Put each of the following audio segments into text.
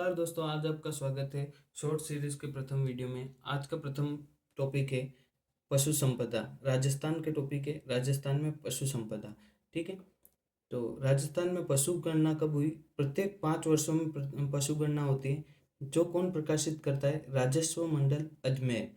नमस्कार दोस्तों, आज आपका स्वागत है शॉर्ट सीरीज के प्रथम वीडियो में। आज का प्रथम टॉपिक है पशु संपदा। राजस्थान के टॉपिक है राजस्थान में पशु संपदा। ठीक है, तो राजस्थान में पशु गणना कब हुई? प्रत्येक 5 वर्षों में पशु गणना होती है। जो कौन प्रकाशित करता है? राजस्व मंडल अजमेर।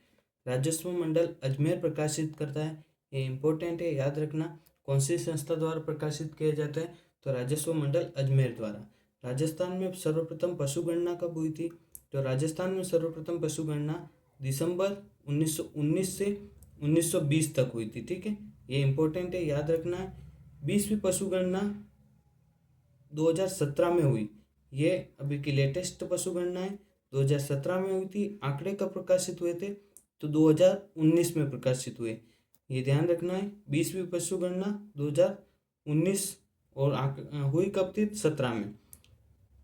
राजस्व मंडल अजमेर प्रकाशित करता है। ये इम्पोर्टेंट है, याद रखना। कौन सी संस्था द्वारा प्रकाशित किया जाता है? तो राजस्व मंडल अजमेर द्वारा। राजस्थान में सर्वप्रथम पशु गणना कब हुई थी? तो राजस्थान में सर्वप्रथम पशु गणना दिसंबर 1919 से 1920 तक हुई थी। ठीक है, ये इम्पोर्टेंट है, याद रखना है। 20वीं पशु गणना 2017 में हुई। ये अभी की लेटेस्ट पशु गणना है, 2017 में हुई थी। आंकड़े कब प्रकाशित हुए थे? तो 2019 में प्रकाशित हुए। ये ध्यान रखना है। 20वीं पशु गणना 2019 और हुई कब थी? 17 में।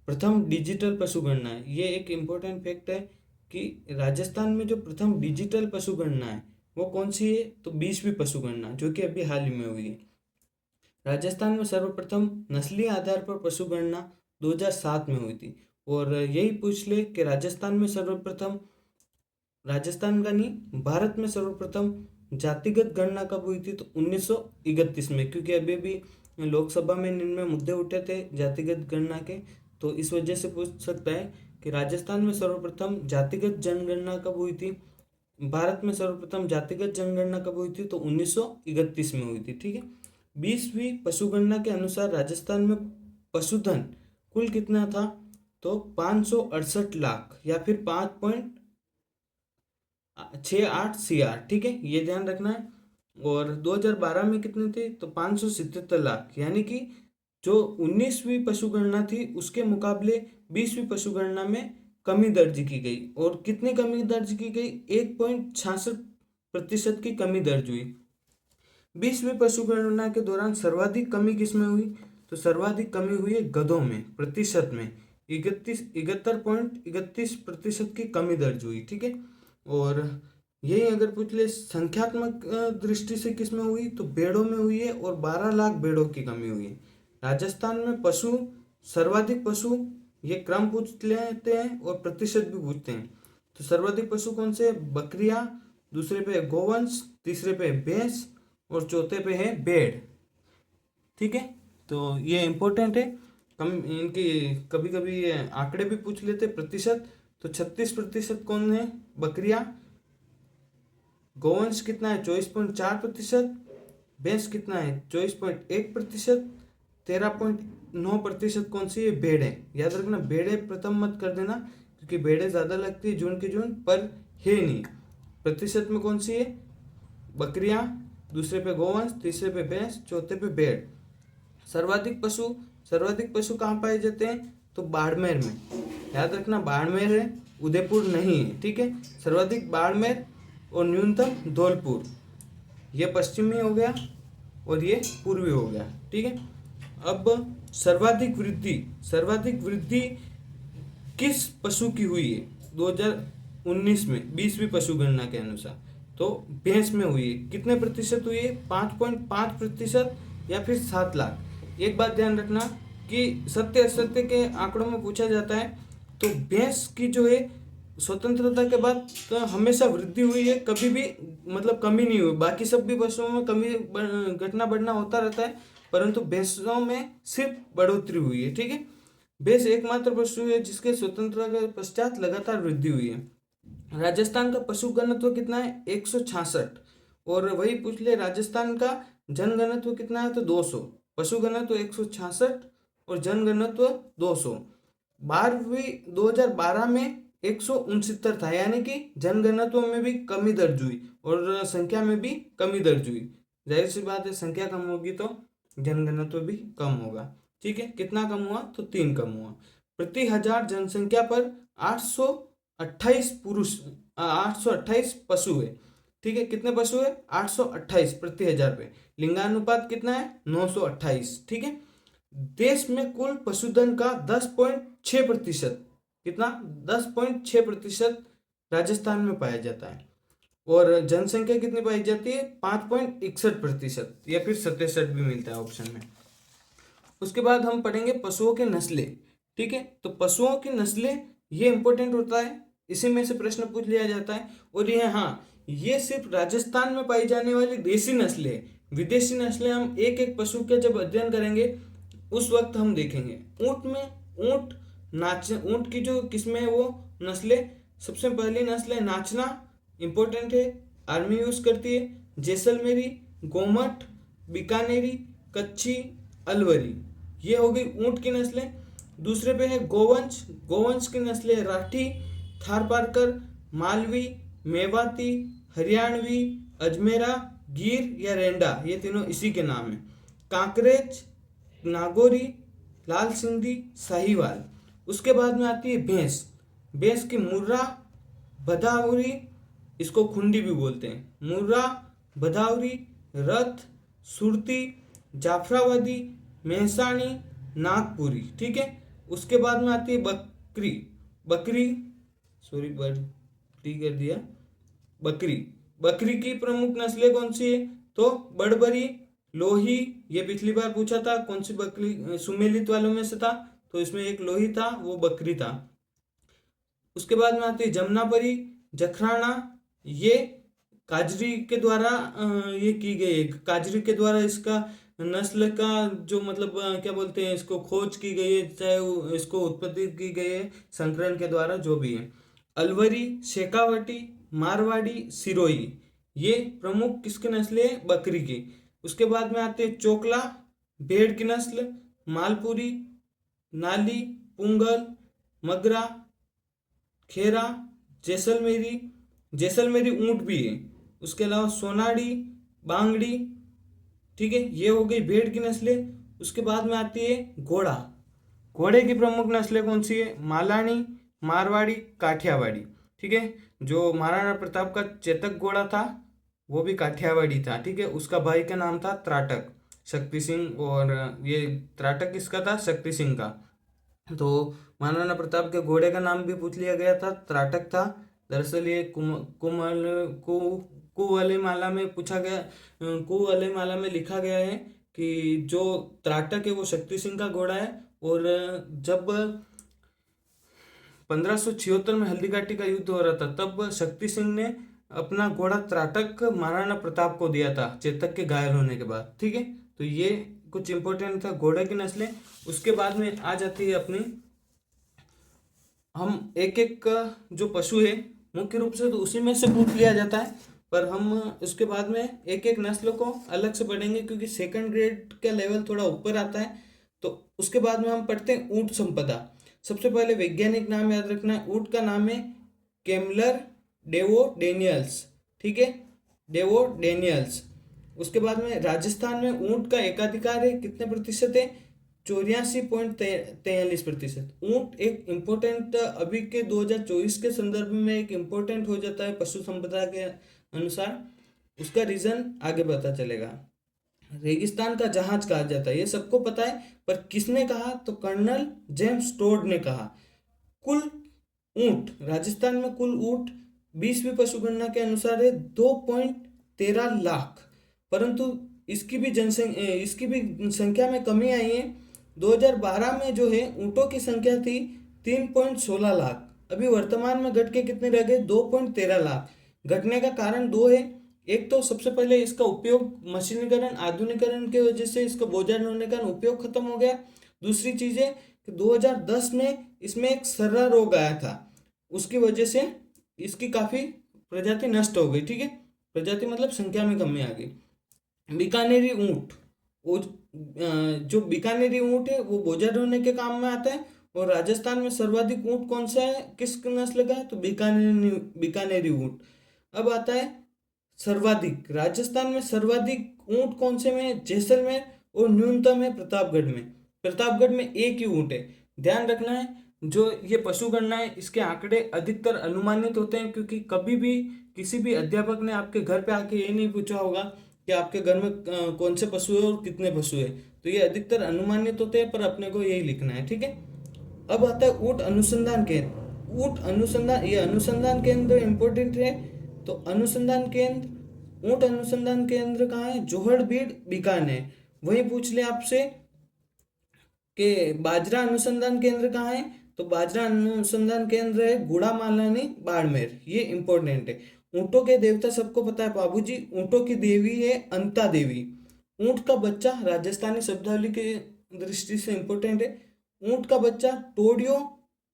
प्रथम डिजिटल पशु गणना है। ये एक इम्पोर्टेंट फैक्ट है कि राजस्थान में जो प्रथम डिजिटल पशु गणना है वो कौन सी है? तो 20वीं पशु गणना, जो कि अभी हाल ही में हुई है। राजस्थान में सर्वप्रथम नस्लीय आधार पर पशु गणना 2007 में हुई थी। और यही पूछ ले कि राजस्थान में सर्वप्रथम, राजस्थान का नहीं, भारत में सर्वप्रथम जातिगत गणना कब हुई थी? तो 1931 में। क्योंकि अभी भी लोकसभा में इनमें मुद्दे उठे थे जातिगत गणना के, तो इस वजह से पूछ सकता है कि राजस्थान में सर्वप्रथम जातिगत जनगणना कब हुई थी? भारत में सर्वप्रथम जातिगत जनगणना कब हुई थी? तो 1931 में हुई थी। ठीक है, 20वीं पशुगणना के अनुसार राजस्थान में पशुधन कुल कितना था? तो 568 लाख या फिर 5.68 CR। ठीक है, ये ध्यान रखना है। और 2012 में कितने थे? तो 577 लाख। यानी कि जो 19वीं पशुगणना थी उसके मुकाबले 20वीं पशुगणना में कमी दर्ज की गई। और कितनी कमी दर्ज की गई? 1.66% की कमी दर्ज हुई। 20वीं पशुगणना के दौरान सर्वाधिक कमी किसमें हुई? तो सर्वाधिक कमी हुई है गधों में, प्रतिशत में 71.31% की कमी दर्ज हुई। ठीक है, और यही अगर पूछ ले संख्यात्मक दृष्टि से किसमें हुई? तो भेड़ों में हुई है, और 12 लाख भेड़ों की कमी हुई है। राजस्थान में पशु, सर्वाधिक पशु, ये क्रम पूछ लेते हैं और प्रतिशत भी पूछते हैं। तो सर्वाधिक पशु कौन से? बकरियां, दूसरे पे गोवंश, तीसरे पे भैंस और चौथे पे है भेड़। ठीक है, तो ये इम्पोर्टेंट है। कम इनकी कभी कभी ये आंकड़े भी पूछ लेते प्रतिशत। तो 36% कौन है? बकरियां। गोवंश कितना है? 24.4%। भैंस कितना है? 24.1%। 13.9% कौन सी है? भेड़ है। याद रखना, भेड़े प्रथम मत कर देना, क्योंकि भेड़े ज्यादा लगती है जून की जून, पर है नहीं। प्रतिशत में कौन सी है? बकरियां, दूसरे पे गोवंश, तीसरे पे भैंस, चौथे पे भेड़। सर्वाधिक पशु कहाँ पाए जाते हैं? तो बाड़मेर में। याद रखना, बाड़मेर है, उदयपुर नहीं है। ठीक है, सर्वाधिक बाड़मेर और न्यूनतम धौलपुर। ये पश्चिमी हो गया और ये पूर्वी हो गया। ठीक है, अब सर्वाधिक वृद्धि किस पशु की हुई है 2019 में 20वीं पशु गणना के अनुसार? तो भैंस में हुई है। कितने प्रतिशत हुई है? 5.5% या फिर 7 लाख। एक बात ध्यान रखना कि सत्य असत्य के आंकड़ों में पूछा जाता है, तो भैंस की जो है स्वतंत्रता के बाद तो हमेशा वृद्धि हुई है, कभी भी मतलब कमी नहीं हुई। बाकी सब भी पशुओं में कमी घटना बढ़ना होता रहता है, परंतु भैंसों में सिर्फ बढ़ोतरी हुई है। ठीक है, भैंस एकमात्र पशु है जिसके स्वतंत्रता के पश्चात लगातार वृद्धि हुई है। राजस्थान का पशु घनत्व कितना है? 166। और वही पूछ ले राजस्थान का जनघनत्व कितना है? तो 200। पशु घनत्व 166 और जनघनत्व 200। 2012 में 169 था, यानी कि जनघनत्व में भी कमी दर्ज हुई और संख्या में भी कमी दर्ज हुई। जाहिर सी बात है, संख्या कम होगी तो जनघनत्व भी कम होगा। ठीक है, कितना कम हुआ? तो 3 कम हुआ। प्रति हजार जनसंख्या पर 828 पुरुष, 828 पशु है। ठीक है, कितने पशु है? 828 प्रति हजार पे। लिंगानुपात कितना है? 928। ठीक है, देश में कुल पशुधन का 10.6%, कितना? 10.6% राजस्थान में पाया जाता है। और जनसंख्या कितनी पाई जाती है? 5.61% या फिर 67 भी मिलता है ऑप्शन में। उसके बाद हम पढ़ेंगे पशुओं के नस्लें। ठीक है। तो पशुओं की नस्लें ये इंपॉर्टेंट होता है, इसी में से प्रश्न पूछ लिया जाता है। और ये हाँ, ये सिर्फ राजस्थान में पाई जाने वाली देसी नस्लें है। विदेशी नस्लें हम एक एक पशु के जब अध्ययन करेंगे उस वक्त हम देखेंगे। ऊंट की जो किस्में है वो नस्लें, सबसे पहली नस्ल है नाचना, इंपॉर्टेंट है, आर्मी यूज करती है। जैसलमेरी, गोमट, बीकानेरी, कच्छी, अलवरी, ये हो गई ऊंट की नस्लें। दूसरे पे है गोवंश। गोवंश की नस्लें राठी, थारपारकर, मालवी, मेवाती, हरियाणवी, अजमेरा, गिर या रेंडा, ये तीनों इसी के नाम है। कांकरेज, नागौरी, लाल सिंधी, साहिवाल। उसके बाद में आती है भैंस। भैंस की मुर्रा, भदावरी, इसको खुंडी भी बोलते हैं। मुर्रा, भदावरी, रथ, सुरती, जाफराबादी, मेहसाणी, नागपुरी, ठीक है। उसके बाद में आती है बकरी। बकरी, सॉरी बकरी कर दिया, बकरी। बकरी की प्रमुख नस्लें कौन सी है? तो बड़बरी, लोही, ये पिछली बार पूछा था कौन सी बकरी सुमेलित वालों में से था, तो इसमें एक लोही था, वो बकरी था। उसके बाद में आती है जमुनापरी, जखराना, ये काजरी के द्वारा ये की गई है। काजरी के द्वारा इसका नस्ल का जो मतलब क्या बोलते हैं इसको, खोज की गई है, चाहे इसको उत्पत्ति की गई है संकरण के द्वारा, जो भी है। अलवरी, शेखावटी, मारवाड़ी, सिरोही, ये प्रमुख किसकी नस्लें है? बकरी की। उसके बाद में आते हैं चोकला, भेड़ की नस्ल, मालपुरी, नाली, पुंगल, मगरा, खेरा, जैसलमेरी। जैसलमेरी ऊंट भी है। उसके अलावा सोनाड़ी, बांगड़ी, ठीक है, ये हो गई भेड़ की नस्लें। उसके बाद में आती है घोड़ा। घोड़े की प्रमुख नस्लें कौन सी है? मालानी, मारवाड़ी, काठियावाड़ी, ठीक है। जो महाराणा प्रताप का चेतक घोड़ा था वो भी काठियावाड़ी था, ठीक है। उसका भाई का नाम था त्राटक, शक्ति सिंह, और ये त्राटक किसका था? शक्ति सिंह का। तो महाराणा प्रताप के घोड़े का नाम भी पूछ लिया गया था, त्राटक था। दरअसल ये कुवलयमाला में पूछा गया, कुवलयमाला में लिखा गया है कि जो त्राटक है वो शक्ति सिंह का घोड़ा है। और जब 1576 में हल्दीघाटी का युद्ध हो रहा था तब शक्ति सिंह ने अपना घोड़ा त्राटक महाराणा प्रताप को दिया था चेतक के घायल होने के बाद, ठीक है। तो ये कुछ इंपॉर्टेंट था घोड़े की नस्लें। उसके बाद में आ जाती है अपनी, हम एक एक जो पशु है मुख्य रूप से तो उसी में से पूछ लिया जाता है, पर हम उसके बाद में एक एक नस्ल को अलग से पढ़ेंगे क्योंकि सेकंड ग्रेड का लेवल थोड़ा ऊपर आता है। तो उसके बाद में हम पढ़ते हैं ऊंट संपदा। सबसे पहले वैज्ञानिक नाम याद रखना है, ऊंट का नाम है केमलर डेवो डेनियल्स, ठीक है, डेवो डेनियल्स। उसके बाद में राजस्थान में ऊंट का एकाधिकार है, कितने प्रतिशत है? 84.43%। ऊंट एक इम्पोर्टेंट, अभी के 2024 के संदर्भ में एक इम्पोर्टेंट हो जाता है पशु संपदा के अनुसार। उसका रीजन आगे पता चलेगा। रेगिस्तान का जहाज कहा जाता है, ये सबको पता है, पर किसने कहा? तो कर्नल जेम्स टोड ने कहा। कुल ऊंट, राजस्थान में कुल ऊंट 20वीं पशुगणना के अनुसार है 2.13 लाख, परंतु इसकी भी संख्या में कमी आई है। 2012 में जो है ऊंटों की संख्या थी 3.16 लाख, अभी वर्तमान में घट के कितने रह गए? 2.13 लाख। घटने का कारण दो है, एक तो सबसे पहले इसका उपयोग मशीनीकरण, आधुनिकरण की वजह से इसका बोझा ढोने का उपयोग खत्म हो गया। दूसरी चीज है कि 2010 में इसमें एक सर्रा रोग आया था, उसकी वजह से इसकी काफी प्रजाति नष्ट हो गई, ठीक है। प्रजाति मतलब संख्या में कमी आ गई। बीकानेरी ऊंट, वो जो बीकानेरी ऊंट है वो बोझा ढोने के काम में आता है। और राजस्थान में सर्वाधिक ऊंट कौन सा है, किस नस्ल का है? तो बीकानेरी ऊंट। अब आता है सर्वाधिक, राजस्थान में सर्वाधिक ऊंट कौन से में? जैसलमेर, और न्यूनतम है प्रतापगढ़ में। प्रतापगढ़ में एक ही ऊंट है। ध्यान रखना है, जो ये पशु गणना है इसके आंकड़े अधिकतर अनुमानित होते हैं, क्योंकि कभी भी किसी भी अध्यापक ने आपके घर पे आके ये नहीं पूछा होगा कि आपके घर में कौन से पशु है और कितने पशु है। तो ये अधिकतर अनुमानित होते हैं, पर अपने को यही लिखना है, ठीक है। अब आता है ऊंट अनुसंधान केंद्र। ऊंट अनुसंधान, ये अनुसंधान केंद्र इंपॉर्टेंट है। तो अनुसंधान केंद्र, ऊंट अनुसंधान केंद्र कहाँ है? जोहड़बीड़, बीकानेर। वही पूछ ले आपसे कि बाजरा अनुसंधान केंद्र कहाँ है, तो बाजरा अनुसंधान केंद्र है गुड़ामालानी बाड़मेर। ये इंपॉर्टेंट है। ऊंटों के देवता सबको पता है बाबूजी, ऊंटों की देवी है अंता देवी। ऊंट का बच्चा राजस्थानी शब्दावली की दृष्टि से इंपॉर्टेंट है। ऊंट का बच्चा टोडियो,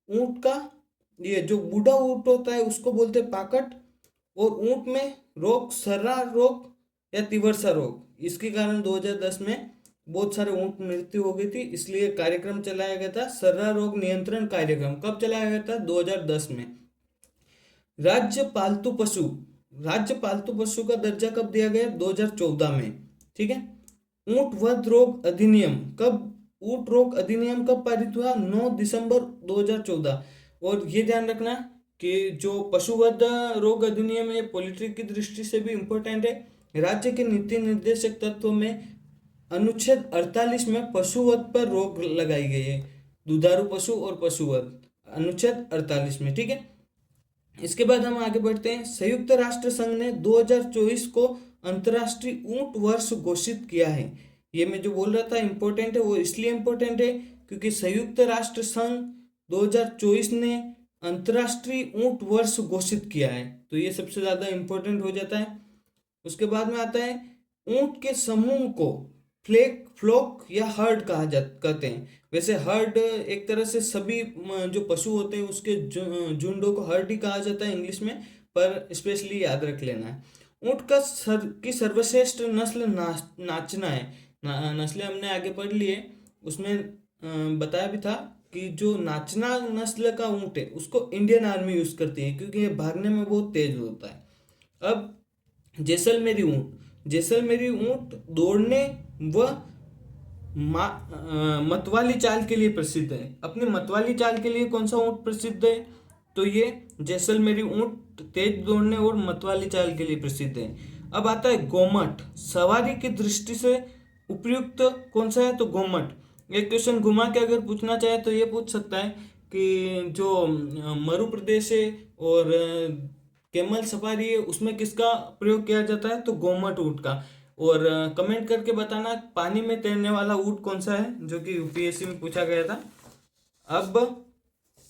ऊंट का ये जो बूढ़ा ऊंट होता है उसको बोलते हैं पाकट, और ऊंट में रोग सर्रा रोग या तिवरसा रोग, इसके कारण 2010 में बहुत सारे ऊंट मृत्यु हो गई थी, इसलिए कार्यक्रम चलाया गया था सर्रा रोग नियंत्रण कार्यक्रम। कब चलाया गया था, 2010 में। राज्य पालतू पशु, राज्य पालतू पशु का दर्जा कब दिया गया, 2014 में। ठीक है। ऊंट वध रोग अधिनियम कब, ऊंट रोग अधिनियम कब पारित हुआ, 9 दिसंबर 2014। और ये ध्यान रखना कि जो पशुवध रोग अधिनियम है पोल्ट्री की दृष्टि से भी इम्पोर्टेंट है। राज्य के नीति निर्देशक तत्वों में अनुच्छेद 48 में पशुवध पर रोक लगाई गई है, दुधारू पशु और पशुवध, अनुच्छेद 48 में। ठीक है। इसके बाद हम आगे बढ़ते हैं। संयुक्त राष्ट्र संघ ने 2024 को अंतर्राष्ट्रीय ऊंट वर्ष घोषित किया है। ये मैं जो बोल रहा था इम्पोर्टेंट है, वो इसलिए इम्पोर्टेंट है क्योंकि संयुक्त राष्ट्र संघ 2024 ने अंतर्राष्ट्रीय ऊंट वर्ष घोषित किया है, तो ये सबसे ज्यादा इम्पोर्टेंट हो जाता है। उसके बाद में आता है ऊंट के समूह को फ्लोक या हर्ड कहते हैं। वैसे हर्ड एक तरह से सभी जो पशु होते हैं उसके झुंडों को हर्ड ही कहा जाता है इंग्लिश में, पर स्पेशली याद रख लेना है। ऊंट का की सर्वश्रेष्ठ नस्ल नाचना है। नस्लें हमने आगे पढ़ ली है, उसमें बताया भी था कि जो नाचना नस्ल का ऊंट है उसको इंडियन आर्मी यूज करती है क्योंकि ये भागने में बहुत तेज होता है। अब जैसलमेरी ऊंट, जैसलमेरी ऊंट दौड़ने व मतवाली चाल के लिए प्रसिद्ध है। अपनी मतवाली चाल के लिए कौन सा ऊंट प्रसिद्ध है, तो ये जैसलमेरी ऊंट तेज दौड़ने और मतवाली चाल के लिए प्रसिद्ध है। अब आता है गोमट, सवारी की दृष्टि से उपयुक्त कौन सा है, तो गोमट। एक क्वेश्चन घुमा के अगर पूछना चाहे तो ये पूछ सकता है कि जो मरु प्रदेश है और कैमल सफारी है उसमें किसका प्रयोग किया जाता है, तो गोमट ऊंट का। और कमेंट करके बताना पानी में तैरने वाला ऊंट कौन सा है, जो कि यूपीएससी में पूछा गया था। अब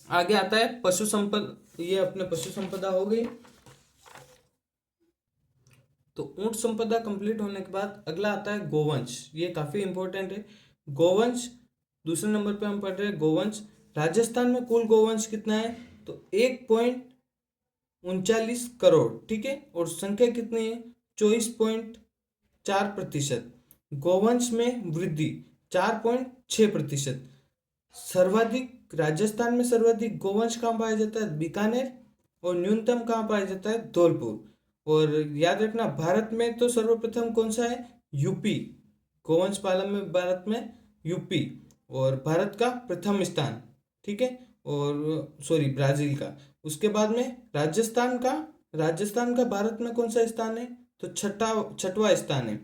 आगे आता है पशु संपदा, ये अपने पशु संपदा हो गई। तो ऊंट संपदा कंप्लीट होने के बाद अगला आता है गोवंश, ये काफी इंपॉर्टेंट है। गोवंश दूसरे नंबर पे हम पढ़ रहे हैं गोवंश। राजस्थान में कुल गोवंश कितना है, तो 1.39 करोड़। ठीक है। और संख्या कितनी है, 24.4%। गोवंश में वृद्धि 4.6%। सर्वाधिक राजस्थान में सर्वाधिक गोवंश कहाँ पाया जाता है, बीकानेर, और न्यूनतम कहाँ पाया जाता है, धौलपुर। और याद रखना भारत में तो सर्वप्रथम कौन सा है, यूपी। गोवंश पालन में भारत में यूपी और भारत का प्रथम स्थान। ठीक है। और सॉरी ब्राजील का। उसके बाद में राजस्थान का भारत में कौन सा स्थान है, तो छठवां स्थान है।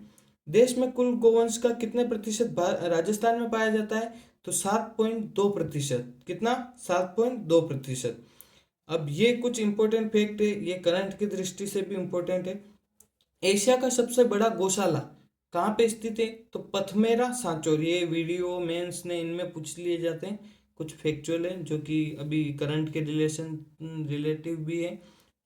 देश में कुल गोवंश का कितने प्रतिशत राजस्थान में पाया जाता है, तो 7.2%। कितना, 7.2%। अब ये कुछ इंपॉर्टेंट फैक्ट है, ये करंट की दृष्टि से भी इंपॉर्टेंट है। एशिया का सबसे बड़ा गौशाला कहाँ पे स्थित है, तो पथमेरा सांचौर। ये वीडियो मेंस ने इनमें पूछ लिए जाते हैं, कुछ फैक्चुअल है जो कि अभी करंट के रिलेटिव भी है।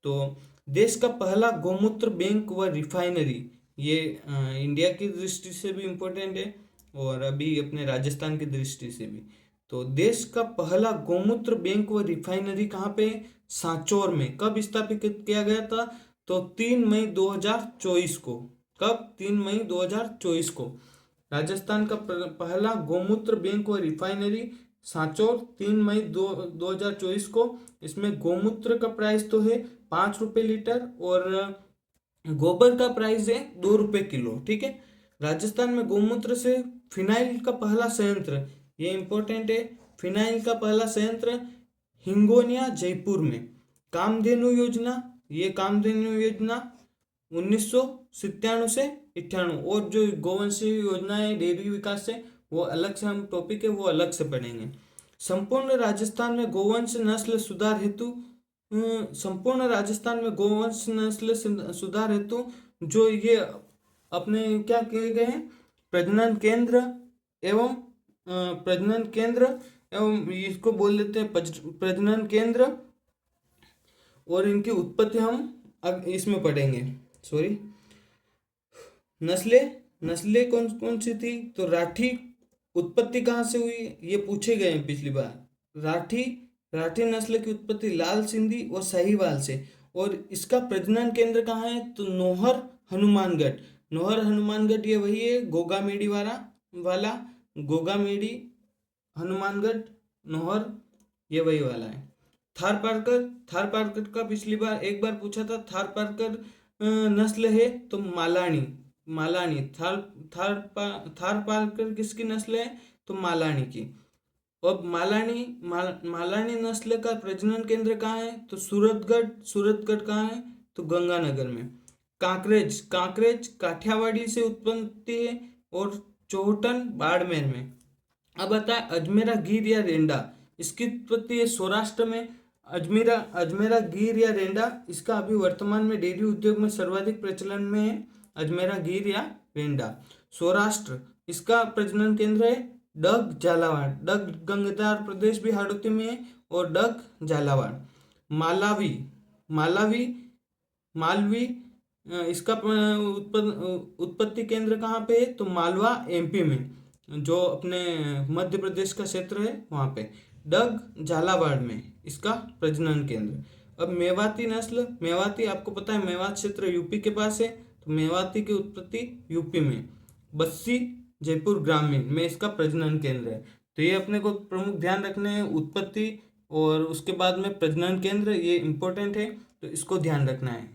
तो देश का पहला गौमूत्र बैंक व रिफाइनरी, ये इंडिया की दृष्टि से भी इम्पोर्टेंट है और अभी अपने राजस्थान की दृष्टि से भी। तो देश का पहला गौमूत्र बैंक व रिफाइनरी कहाँ पे, सांचौर में। कब स्थापित किया गया था, तो 3 मई 2024 को। कब, 3 मई 2024 को। राजस्थान का पहला गौमूत्र बैंक व रिफाइनरी सांचौर 3 मई 2024 को। इसमें गौमूत्र का प्राइस तो है 5 रुपये लीटर और गोबर का प्राइस है 2 रुपये किलो। ठीक है। राजस्थान में गौमूत्र से फिनाइल का पहला संयंत्र, ये इंपॉर्टेंट है, फिनाइल का पहला संयंत्र हिंगोनिया जयपुर में। कामधेनु योजना, ये कामधेनु योजना 1997 से 98। और जो गौवंशीय योजना है डेयरी विकास से, वो अलग से हम टॉपिक है वो अलग से पढ़ेंगे। संपूर्ण राजस्थान में गोवंश नस्ल सुधार हेतु संपूर्ण राजस्थान में गोवंश नस्ल सुधार हेतु जो ये अपने क्या किए गए हैं, प्रजनन केंद्र एवं प्रजनन केंद्र एवं इसको बोल देते हैं प्रजनन केंद्र, और इनकी उत्पत्ति हम अब इसमें पढ़ेंगे। सॉरी, नस्लें कौन कौन सी थी? तो राठी उत्पत्ति कहाँ से हुई, ये पूछे गए हैं पिछली बार। राठी नस्ल की उत्पत्ति लाल सिंधी और साहिवाल से, और इसका प्रजनन केंद्र कहाँ है? तो नौहर हनुमानगढ़ ये वही है, गोगामेडी वाला गोगामेडी हनुमानगढ़ नौहर ये वही वाला है। थार पारकर का पिछली बार एक बार पूछा था। थार पारकर नस्ल है तो मालानी थार पारकर किसकी नस्ल है? तो मालानी की। अब मालानी नस्ल का प्रजनन केंद्र कहाँ है? तो सूरतगढ़ कहाँ है? तो गंगानगर में। कांकरेज काठियावाड़ी से उत्पत्ति है, और चौहटन बाड़मेर में। अब आता है अजमेरा गिर या रेंडा, इसकी उत्पत्ति है सौराष्ट्र में। अजमेरा गिर या रेंडा, इसका अभी वर्तमान में डेयरी उद्योग में सर्वाधिक प्रचलन में है अजमेरा गिर या रेंडा। सौराष्ट्र, इसका प्रजनन केंद्र है डग झालावाड़। डग गंगाधार प्रदेश भी हाड़ौती में है, और डग झालावाड़। मालवी इसका उत्पत्ति केंद्र कहाँ पे है? तो मालवा एमपी में, जो अपने मध्य प्रदेश का क्षेत्र है वहाँ पे। डग झालावाड़ में इसका प्रजनन केंद्र। अब मेवाती आपको पता है मेवात क्षेत्र यूपी के पास है, तो मेवाती की उत्पत्ति यूपी में। बस्सी जयपुर ग्रामीण में इसका प्रजनन केंद्र है। तो ये अपने को प्रमुख ध्यान रखने हैं, उत्पत्ति और उसके बाद में प्रजनन केंद्र, ये इंपॉर्टेंट है, तो इसको ध्यान रखना है।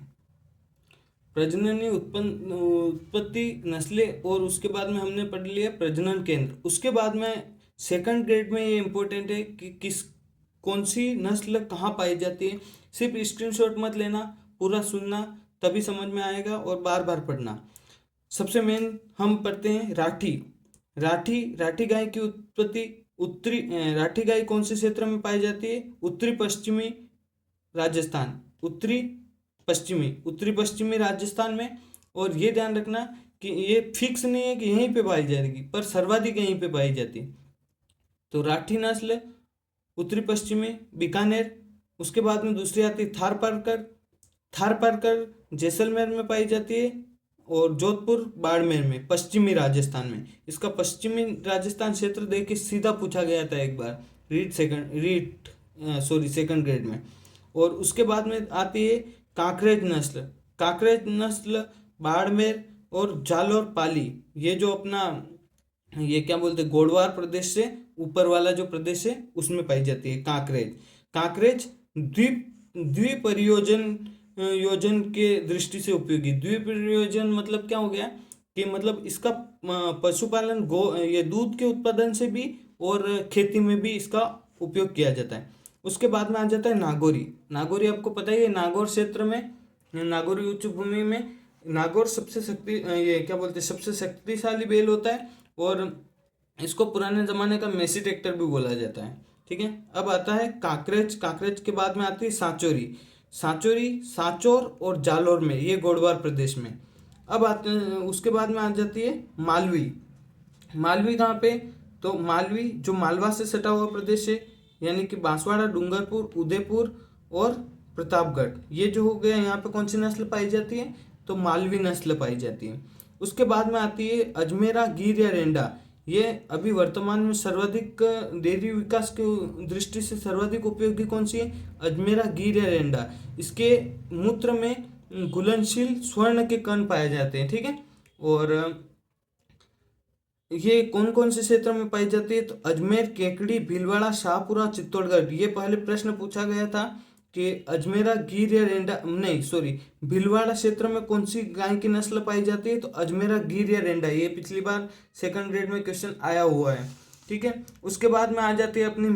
प्रजनन उत्पत्ति नस्लें, और उसके बाद में हमने पढ़ लिया प्रजनन केंद्र। उसके बाद में सेकंड ग्रेड में ये इंपॉर्टेंट है कि कौन सी नस्ल कहाँ पाई जाती है। सिर्फ स्क्रीनशॉट मत लेना, पूरा सुनना, तभी समझ में आएगा, और बार बार पढ़ना। सबसे मेन हम पढ़ते हैं राठी गाय की उत्पत्ति राठी गाय कौन से क्षेत्र में पाई जाती है? उत्तरी पश्चिमी राजस्थान में। और ये ध्यान रखना कि ये फिक्स नहीं है कि यहीं पे पाई जाएगी, पर सर्वाधिक यहीं पे पाई जाती है। तो राठी नस्ल उत्तरी पश्चिमी बीकानेर। उसके बाद में दूसरी आती है थार पारकर जैसलमेर में पाई जाती है, और जोधपुर बाड़मेर में पश्चिमी राजस्थान में। इसका पश्चिमी राजस्थान क्षेत्र देख के सीधा पूछा गया था एक बार सेकंड ग्रेड में। और उसके बाद में आती है कांकरेज नस्ल बाड़मेर और जालौर पाली, ये जो अपना ये क्या बोलते हैं गोडवार प्रदेश से ऊपर वाला जो प्रदेश है उसमें पाई जाती है कांकरेज योजन के दृष्टि से उपयोगी। द्विप्रयोजन मतलब क्या हो गया कि मतलब इसका पशुपालन ये दूध के उत्पादन से भी और खेती में भी इसका उपयोग किया जाता है। उसके बाद में आ जाता है नागौरी आपको पता ही है, नागौर क्षेत्र में, नागौरी उच्च भूमि में नागौर सबसे शक्तिशाली बैल होता है, और इसको पुराने जमाने का मेसी ट्रैक्टर भी बोला जाता है। ठीक है, अब आता है कांकरेज के बाद में आती है सांचौर और जालौर में, ये गोडवार प्रदेश में। अब आते हैं उसके बाद में आ जाती है मालवी कहाँ पे? तो मालवी जो मालवा से सटा हुआ प्रदेश है, यानी कि बांसवाड़ा, डूंगरपुर, उदयपुर और प्रतापगढ़, ये जो हो गया, यहाँ पे कौन सी नस्ल पाई जाती है? तो मालवी नस्ल पाई जाती है। उसके बाद में आती है अजमेरा गिर या रेंडा, ये अभी वर्तमान में सर्वाधिक डेयरी विकास की दृष्टि से सर्वाधिक उपयोगी कौन सी है? अजमेरा गिर या रेंडा। इसके मूत्र में घुलनशील स्वर्ण के कण पाए जाते हैं। ठीक है, और ये कौन कौन से क्षेत्र में पाई जाती है? तो अजमेर, केकड़ी, भीलवाड़ा, शाहपुरा, चित्तौड़गढ़। ये पहले प्रश्न पूछा गया था कि अजमेरा गिर या रेंडा, नहीं सॉरी, भीलवाड़ा क्षेत्र में कौन सी गाय की नस्ल पाई जाती है? तो अजमेरा गिर या रेंडा। ये पिछली बार सेकंड ग्रेड में क्वेश्चन आया हुआ है। ठीक है, उसके बाद में आ जाती है अपनी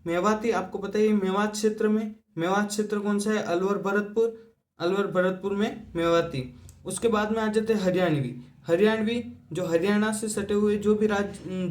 मेवाती आपको पता है मेवात क्षेत्र कौन सा है? अलवर भरतपुर में मेवाती। उसके बाद में आ जाते हैं हरियाणवी जो हरियाणा से सटे हुए जो भी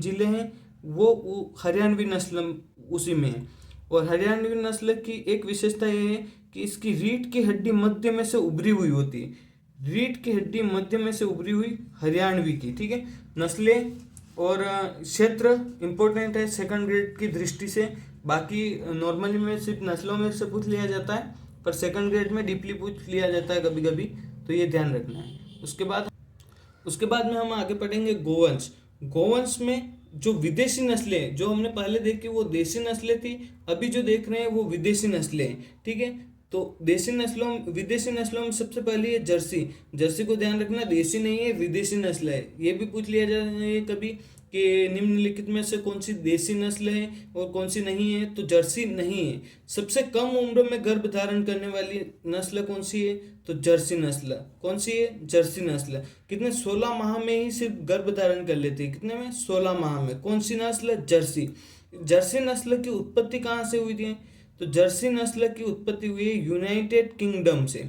जिले हैं वो हरियाणवी नस्ल उसी में है। और हरियाणवी नस्ल की एक विशेषता ये है कि इसकी रीढ़ की हड्डी मध्य में से उभरी हुई होती है, रीढ़ की हड्डी मध्य में से उभरी हुई हरियाणवी की। ठीक है, नस्लें और क्षेत्र इम्पोर्टेंट है सेकंड ग्रेड की दृष्टि से। बाकी नॉर्मली में सिर्फ नस्लों में से पूछ लिया जाता है, पर सेकंड ग्रेड में डीपली पूछ लिया जाता है कभी कभी, तो ये ध्यान रखना है। उसके बाद में हम आगे पढ़ेंगे गोवंश। गोवंश में जो विदेशी नस्लें जो हमने पहले देखी वो देसी नस्लें थी, अभी जो देख रहे हैं वो विदेशी नस्लें हैं। ठीक है, तो विदेशी नस्लों में सबसे पहले है जर्सी। जर्सी को ध्यान रखना, देसी नहीं है, विदेशी नस्ल है। ये भी पूछ लिया जाए कभी कि निम्नलिखित में से कौन सी देसी नस्ल है और कौन सी नहीं है, तो जर्सी नहीं है। सबसे कम उम्र में गर्भ धारण करने वाली नस्ल कौन सी है, तो जर्सी नस्ल। कौन सी है, जर्सी नस्ल। कितने 16 माह में ही सिर्फ गर्भ धारण कर लेती है, कितने में, 16 माह में। कौन सी नस्ल, जर्सी। जर्सी नस्ल की उत्पत्ति कहाँ से हुई थी, तो जर्सी नस्ल की उत्पत्ति हुई है यूनाइटेड किंगडम से।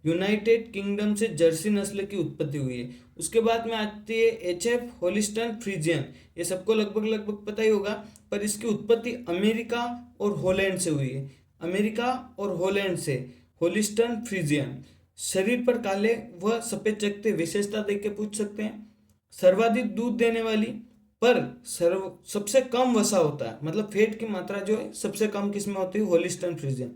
यूनाइटेड किंगडम से जर्सी नस्ल की उत्पत्ति हुई है। उसके बाद में आती है एचएफ होलिस्टन फ्रीजियन। ये सबको लगभग लगभग पता ही होगा, पर इसकी उत्पत्ति अमेरिका और हॉलैंड से हुई है। अमेरिका और हॉलैंड से होलिस्टन फ्रीजियन। शरीर पर काले व सफेद चकते विशेषता देख के पूछ सकते हैं। सर्वाधिक दूध देने वाली, पर सबसे कम वसा होता है, मतलब फैट की मात्रा जो है सबसे कम किसमें होती है, होलिस्टन फ्रीजियन।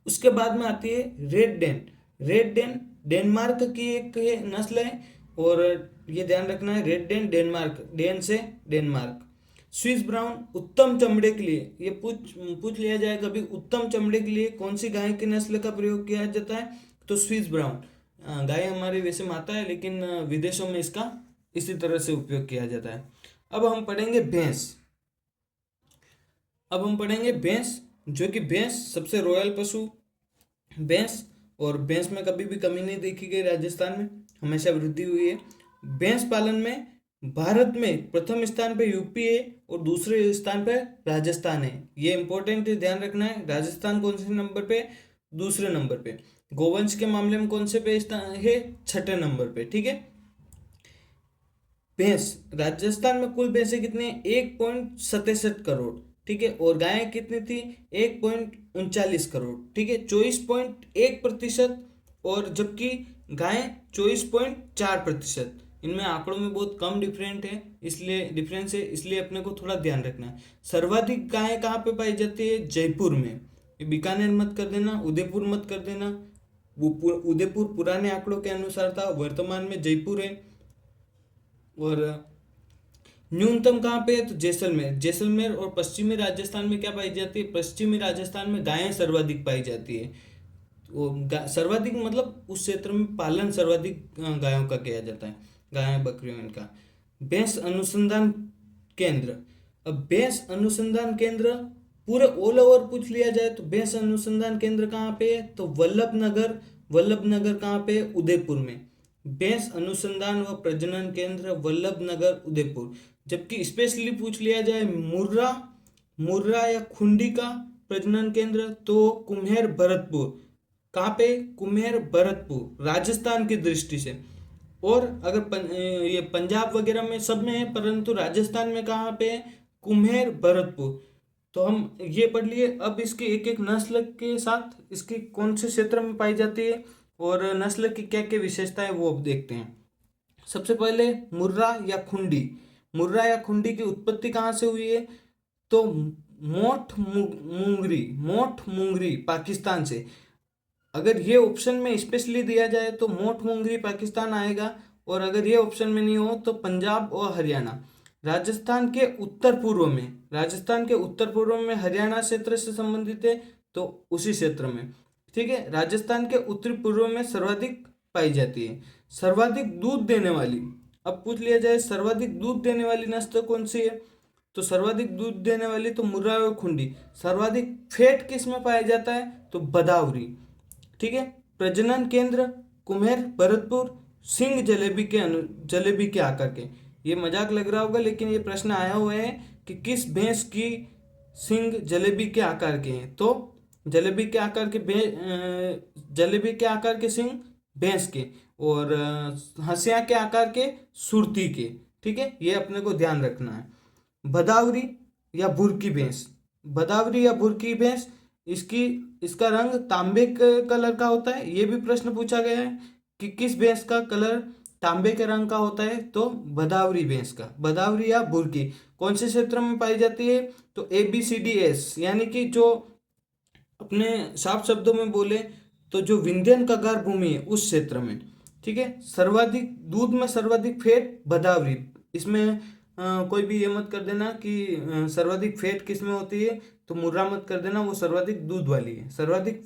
उसके बाद में आती है Red Dane. Red Dane Denmark की एक नस्ल है, और ये ध्यान रखना है, रेड डेन डेनमार्क, डेन से डेनमार्क। स्विस ब्राउन उत्तम चमड़े के लिए, ये पूछ लिया जाए कभी, उत्तम चमड़े के लिए कौन सी गाय की नस्ल का प्रयोग किया जाता है, तो स्विस ब्राउन। गाय हमारी वैसे माता है, लेकिन विदेशों में इसका इसी तरह से उपयोग किया जाता है। अब हम पढ़ेंगे भैंस, जो कि भैंस सबसे रॉयल पशु भैंस, और भैंस में कभी भी कमी नहीं देखी गई, राजस्थान में हमेशा वृद्धि हुई है। भैंस पालन में भारत में प्रथम स्थान पे यूपी है और दूसरे स्थान पे राजस्थान है। ये इंपॉर्टेंट है, ध्यान रखना है। राजस्थान कौन से नंबर पे, दूसरे नंबर पे। गोवंश के मामले में कौन से पे स्थान है, छठे नंबर पे। ठीक है, भैंस राजस्थान में कुल भैंसें कितनी, 1.67 करोड़। ठीक है, और गायें कितनी थी, 1.39 करोड़। ठीक है, 24.1%, और जबकि गायें 24.4%। इनमें आंकड़ों में बहुत कम डिफरेंस है, इसलिए अपने को थोड़ा ध्यान रखना है। सर्वाधिक गायें कहाँ पे पाई जाती है, जयपुर में। ये बीकानेर मत कर देना, उदयपुर मत कर देना। वो उदयपुर पुराने आंकड़ों के अनुसार था, वर्तमान में जयपुर है। और न्यूनतम कहाँ पे है, तो जैसलमेर और पश्चिमी राजस्थान में क्या पाई जाती है, पश्चिमी राजस्थान में गायें सर्वाधिक पाई जाती है। वो सर्वाधिक मतलब उस क्षेत्र में पालन सर्वाधिक गायों का किया जाता है, गायें बकरियों इनका। भैंस अनुसंधान केंद्र। अब भैंस अनुसंधान केंद्र पूरे ऑल ओवर पूछ लिया जाए तो भैंस अनुसंधान केंद्र कहाँ पे है, तो वल्लभनगर कहाँ पे है, उदयपुर में। भैंस अनुसंधान व प्रजनन केंद्र वल्लभनगर उदयपुर। जबकि स्पेशली पूछ लिया जाए मुर्रा या खुंडी का प्रजनन केंद्र, तो कुम्हेर भरतपुर। कहाँ पे, कुम्हेर भरतपुर, राजस्थान की दृष्टि से। और अगर ये पंजाब वगैरह में सब में है, परंतु राजस्थान में कहाँ पे है, कुम्हेर भरतपुर। तो हम ये पढ़ लिए। अब इसके एक एक नस्ल के साथ इसकी कौन से क्षेत्र में पाई जाती है और नस्ल की क्या क्या विशेषताएं वो अब देखते हैं। सबसे पहले मुर्रा या खुंडी की उत्पत्ति कहाँ से हुई है, तो मोठ मुंगरी पाकिस्तान से। अगर ये ऑप्शन में स्पेशली दिया जाए तो मोठ मुंगरी पाकिस्तान आएगा, और अगर ये ऑप्शन में नहीं हो तो पंजाब और हरियाणा। राजस्थान के उत्तर पूर्व में हरियाणा क्षेत्र से संबंधित है, तो उसी क्षेत्र में। ठीक है, राजस्थान के उत्तरी पूर्व में सर्वाधिक पाई जाती है। सर्वाधिक दूध देने वाली, अब पूछ लिया जाए सर्वाधिक दूध देने वाली नस्ल कौन सी है, तो सर्वाधिक दूध देने वाली तो मुर्रा और खुंडी। सर्वाधिक फैट किस में पाया जाता है, तो बदावरी। ठीक है, प्रजनन केंद्र कुम्हेर भरतपुर। सिंह जलेबी के आकार के। ये मजाक लग रहा होगा, लेकिन ये प्रश्न आया हुआ है कि किस भैंस की सिंह जलेबी के आकार के हैं, तो जलेबी के आकार के सिंह भैंस के, और हंसिया के आकार के सुरती के। ठीक है, ये अपने को ध्यान रखना है। भदावरी या भुरकी भैंस, इसका रंग तांबे कलर का होता है। ये भी प्रश्न पूछा गया है कि किस भैंस का कलर तांबे के रंग का होता है तो भदावरी भैंस का। भदावरी या भुरकी कौन से क्षेत्र में पाई जाती है? तो ABCDS, यानी कि जो अपने साफ शब्दों में बोले तो जो विंध्यन कगार भूमि है उस क्षेत्र में। ठीक है। सर्वाधिक दूध में सर्वाधिक फैट भदावरी। इसमें कोई भी ये मत कर देना कि सर्वाधिक फैट किस में होती है, तो मुर्रा मत कर देना, वो सर्वाधिक दूध वाली है। सर्वाधिक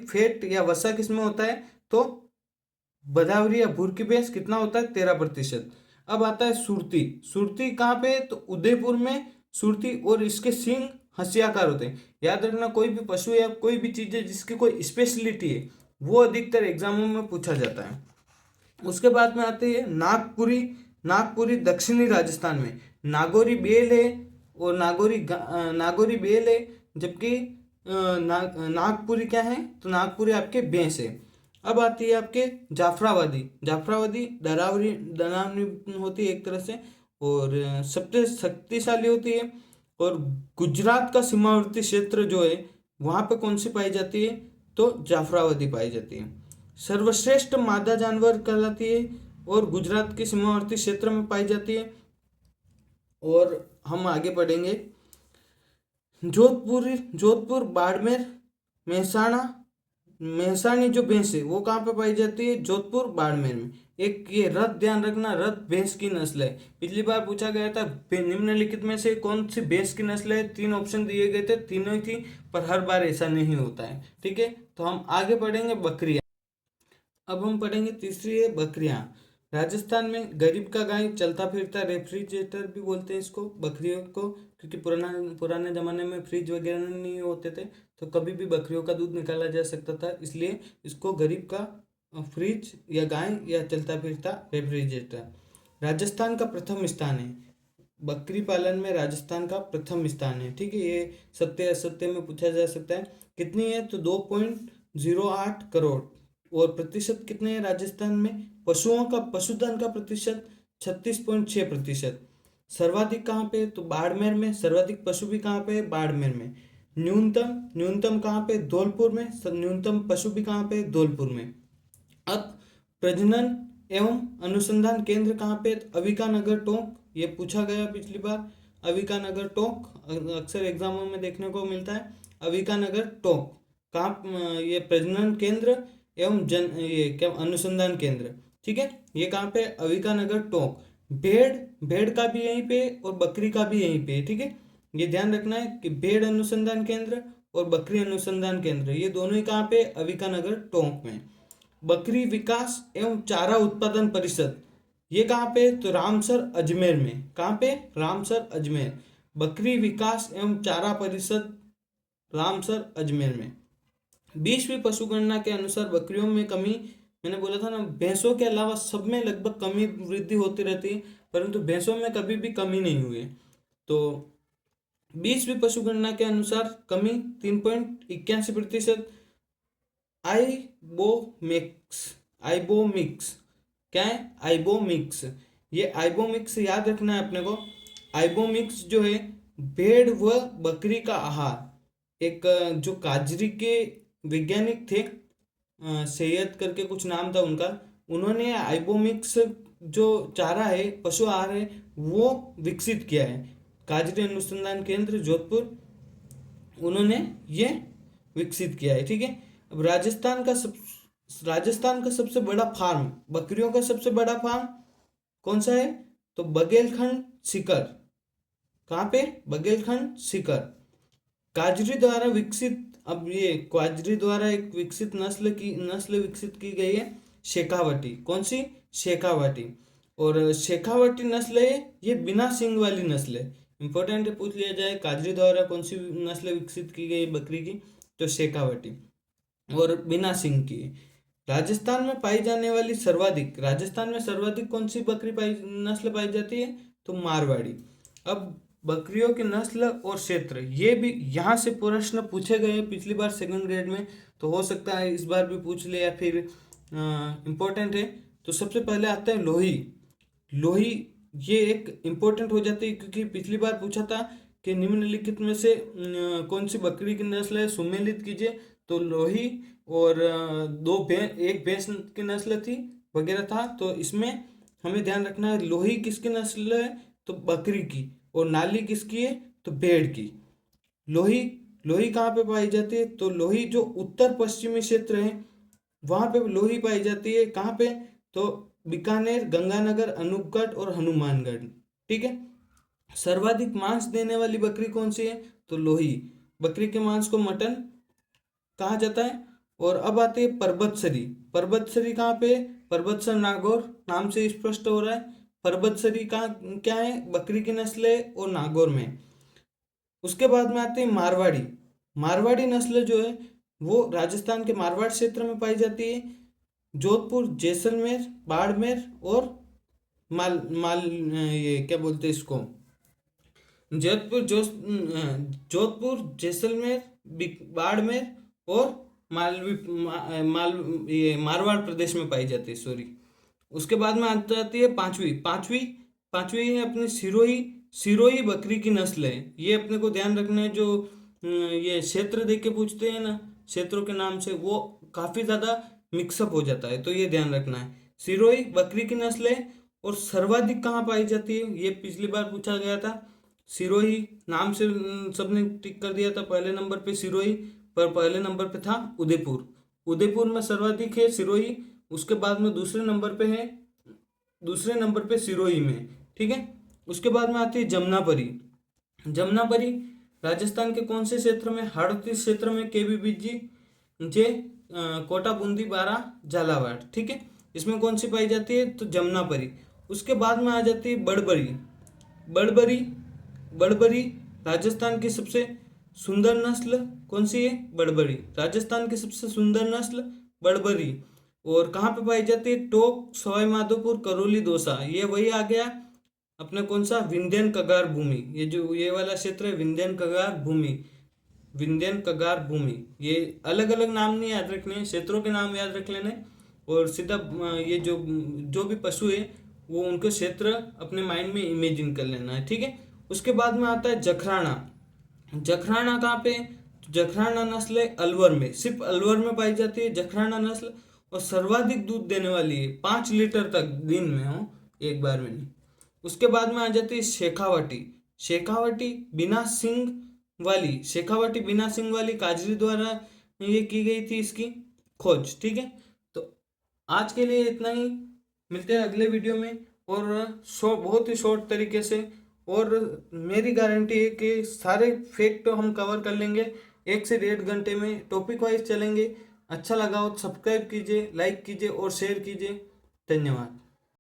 फैट या वसा किस में होता है? तो भदावरी या भूर की भैंस। कितना होता है? 13%। अब आता है सुरती। सुरती कहाँ पे? तो उदयपुर में सुरती, और इसके सींग हंसियाकार होते हैं। याद रखना, कोई भी पशु या कोई भी चीज है जिसकी कोई स्पेशलिटी है वो अधिकतर एग्जामों में पूछा जाता है। उसके बाद में आती है नागपुरी। नागपुरी दक्षिणी राजस्थान में नागौरी बेल है, और नागौरी बेल है, जबकि नागपुरी क्या है? तो नागपुरी आपके भैंस है। अब आती है आपके जाफराबादी। जाफराबादी दरावरी होती है एक तरह से, और सबसे शक्तिशाली होती है। और गुजरात का सीमावर्ती क्षेत्र जो है वहाँ पे कौन सी पाई जाती है? तो जाफराबादी पाई जाती है। सर्वश्रेष्ठ मादा जानवर कहलाती है, और गुजरात के सीमावर्ती क्षेत्र में पाई जाती है। और हम आगे बढ़ेंगे। जोधपुर, बाड़मेर, मेहसाणा, मेहसाणी जो भैंस है वो कहाँ पे पाई जाती है? जोधपुर, बाड़मेर में। एक ये रथ ध्यान रखना, रथ भैंस की नस्ल है। पिछली बार पूछा गया था निम्नलिखित में से कौन सी भैंस की नस्ल है, 3 ऑप्शन दिए गए थे, तीनों ही थी, पर हर बार ऐसा नहीं होता है। ठीक है। तो हम आगे पढ़ेंगे बकरियां। अब हम पढ़ेंगे तीसरी है बकरियां। राजस्थान में गरीब का गाय चलता फिरता रेफ्रिजरेटर भी बोलते हैं इसको, बकरियों को, क्योंकि पुराने ज़माने में फ्रिज वगैरह नहीं होते थे, तो कभी भी बकरियों का दूध निकाला जा सकता था, इसलिए इसको गरीब का फ्रिज या गाय या चलता फिरता रेफ्रिजरेटर। राजस्थान का प्रथम स्थान है, बकरी पालन में राजस्थान का प्रथम स्थान है। ठीक है। ये सत्य असत्य में पूछा जा सकता है। कितनी है? तो 2.08 करोड़। और प्रतिशत कितने हैं राजस्थान में? पशुधन का प्रतिशत 36.6%। सर्वाधिक कहाँ पे? तो बाड़मेर में। सर्वाधिक पशु भी कहाँ पे? बाड़मेर में। न्यूनतम कहाँ पे? धौलपुर में। न्यूनतम पशु भी कहाँ पे? धौलपुर में। अब प्रजनन एवं अनुसंधान केंद्र कहाँ पे? अविका नगर टोंक। ये पूछा गया पिछली बार, अविका नगर टोंक अक्सर एग्जामों में देखने को मिलता है। अविका नगर टोंक कहाँ? ये प्रजनन केंद्र एवं ये क्या अनुसंधान केंद्र। ठीक है। ये कहाँ पे? अविका नगर टोंक। भेड़ का भी यहीं पे और बकरी का भी यहीं पे। ठीक है। ये ध्यान रखना है कि भेड़ अनुसंधान केंद्र और बकरी अनुसंधान केंद्र ये दोनों ही कहाँ पे? अविका नगर टोंक में। बकरी विकास एवं चारा उत्पादन परिषद ये कहाँ पे? तो रामसर अजमेर में। कहाँ पे? रामसर अजमेर। बकरी विकास एवं चारा परिषद रामसर अजमेर में। 20वीं पशुगणना के अनुसार बकरियों में कमी, मैंने बोला था ना, भैंसों के अलावा सब में लगभग कमी वृद्धि होती रहती है, परंतु भैंसों में कभी भी कमी नहीं हुई। तो 20वीं पशुगणना के अनुसार कमी 3.81%। आइबोमिक्स क्या है? आइबोमिक्स। ये आइबोमिक्स याद रखना है अपने को। आइबोमिक्स जो है भेड़ व बकरी का आहार। एक जो काजरी के वैज्ञानिक थे, सैयद करके कुछ नाम था उनका, उन्होंने आइबोमिक्स जो चारा है, पशु आहार है, वो विकसित किया है। काजरी अनुसंधान केंद्र जोधपुर, उन्होंने ये विकसित किया है। ठीक है। अब राजस्थान का सबसे बड़ा फार्म, बकरियों का सबसे बड़ा फार्म कौन सा है? तो बघेलखंड सीकर। कहाँ पे? बघेलखंड सीकर। काजरी द्वारा विकसित, अब ये काजरी द्वारा एक विकसित नस्ल विकसित की गई है, शेखावटी। कौन सी? शेखावटी। और शेखावटी नस्ल है ये बिना सींग वाली नस्ल है। इंपॉर्टेंट है, पूछ लिया जाए काजरी द्वारा कौन सी नस्ल विकसित की गई बकरी की, तो शेखावटी, और बिना सींग की। राजस्थान में पाई जाने वाली राजस्थान में सर्वाधिक कौन सी नस्ल पाई जाती है? तो मारवाड़ी। अब बकरियों की नस्ल और क्षेत्र ये भी यहाँ से प्रश्न पूछे गए पिछली बार सेकंड ग्रेड में, तो हो सकता है इस बार भी पूछ ले, या फिर इम्पोर्टेंट है। तो सबसे पहले आता है लोही। लोही ये एक इम्पोर्टेंट हो जाती है, क्योंकि पिछली बार पूछा था कि निम्नलिखित में से कौन सी बकरी की नस्ल है, सुमेलित कीजिए। तो लोही, और एक भैंस की नस्ल थी वगैरह था। तो इसमें हमें ध्यान रखना है लोही किसकी नस्ल है, तो बकरी की, और नाली किसकी है, तो भेड़ की। लोही लोही कहाँ पे पाई जाती है, तो लोही जो उत्तर पश्चिमी क्षेत्र है वहां पे लोही पाई जाती है। कहाँ पे, तो बीकानेर, गंगानगर, अनूपगढ़ और हनुमानगढ़। ठीक है। सर्वाधिक मांस देने वाली बकरी कौन सी है, तो लोही। बकरी के मांस को मटन कहा जाता है। और अब आते हैं पर्वतसरी। पर्वतसरी कहाँ पे है, पर्वतसर नागौर, नाम से स्पष्ट हो रहा है। पर्वतसरी कहाँ क्या है, बकरी की नस्ल है और नागौर में। उसके बाद में आते हैं मारवाड़ी। मारवाड़ी नस्ल जो है वो राजस्थान के मारवाड़ क्षेत्र में पाई जाती है। जोधपुर, जैसलमेर, बाड़मेर और माल माल ये क्या बोलते हैं इसको, जोधपुर, जैसलमेर, बाड़मेर और ये मारवाड़ प्रदेश में पाई जाती है, सॉरी। उसके बाद में आती है पांचवी पांचवी पांचवी है अपनी सिरोही। सिरोही बकरी की नस्ल है। ये अपने को ध्यान रखना है, जो ये क्षेत्र देख के पूछते हैं ना, क्षेत्रों के नाम से, वो काफी ज्यादा मिक्सअप हो जाता है, तो ये ध्यान रखना है। सिरोही बकरी की नस्ल है। और सर्वाधिक कहाँ पाई जाती है, ये पिछली बार पूछा गया था। सिरोही नाम से सबने टिक कर दिया था पहले नंबर पे सिरोही, पर पहले नंबर पे था उदयपुर। उदयपुर में सर्वाधिक है सिरोही। उसके बाद में दूसरे नंबर पे सिरोही में। ठीक है। उसके बाद में आती है जमुनापरी। जमुनापरी राजस्थान के कौन से क्षेत्र में, हाड़ौती क्षेत्र में, केबी बिजी जे कोटा, बूंदी, बारा, झालावाड़। ठीक है। इसमें कौन सी पाई जाती है, तो जमुनापरी। उसके बाद में आ जाती है बड़बरी। बड़बरी बड़बरी राजस्थान की सबसे सुंदर नस्ल कौन सी है, बड़बरी। राजस्थान की सबसे सुंदर नस्ल बड़बरी। और कहाँ पे पाई जाती है, टोंक, सवाई माधोपुर, करौली, दौसा। ये वही आ गया अपने कौन सा, विंध्यन कगार भूमि। ये जो ये वाला क्षेत्र है विंध्यन कगार भूमि, विंध्यन कगार भूमि। ये अलग अलग नाम नहीं याद रखने, क्षेत्रों के नाम याद रख लेने। और सीधा ये जो जो भी पशु है वो उनके क्षेत्र अपने माइंड में इमेजिन कर लेना है। ठीक है। उसके बाद में आता है जखराना। जखराना कहाँ पे, तो जखराना नस्ल है अलवर में, सिर्फ अलवर में पाई जाती है जखराना नस्ल। और सर्वाधिक दूध देने वाली है, 5 लीटर तक दिन में हो, एक बार में नहीं। उसके बाद में आ जाती है शेखावटी। शेखावटी बिना सिंग वाली, शेखावटी बिना सिंग वाली काजरी द्वारा ये की गई थी इसकी खोज। ठीक है। तो आज के लिए इतना ही, मिलते हैं अगले वीडियो में। और बहुत ही शॉर्ट तरीके से, और मेरी गारंटी है कि सारे फैक्ट हम कवर कर लेंगे 1 से 1.5 घंटे में, टॉपिक वाइज चलेंगे। अच्छा लगा हो तो सब्सक्राइब कीजिए, लाइक कीजिए और शेयर कीजिए। धन्यवाद।